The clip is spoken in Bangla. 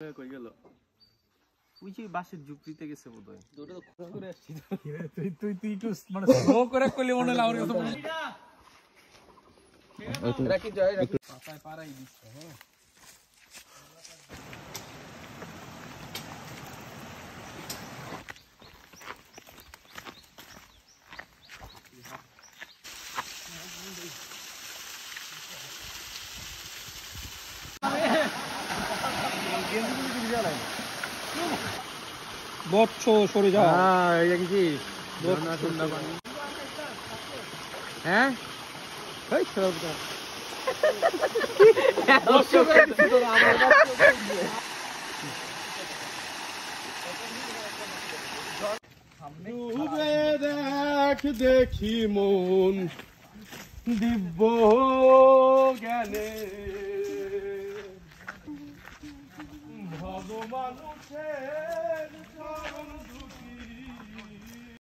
কই গেল ওই যে বাসের ঝুপড়িতে গেছে বোধহয় ওটা তো খোঁজ করে আসছি তুই একটু মানে স্লো করে কইলে মনে লাউর কথা বল রাখি জয় রাখি পাতায় পারাই দিছে হ্যাঁ বচ্চ সরে যাও হ্যাঁ এই কি ঝর্ণা ঠান্ডা পানি হ্যাঁ এই সব তো বচ্চ করছিস তোরা আমার ডুবে দেখ দেখি মন দিব্য জ্ঞানে ভগবান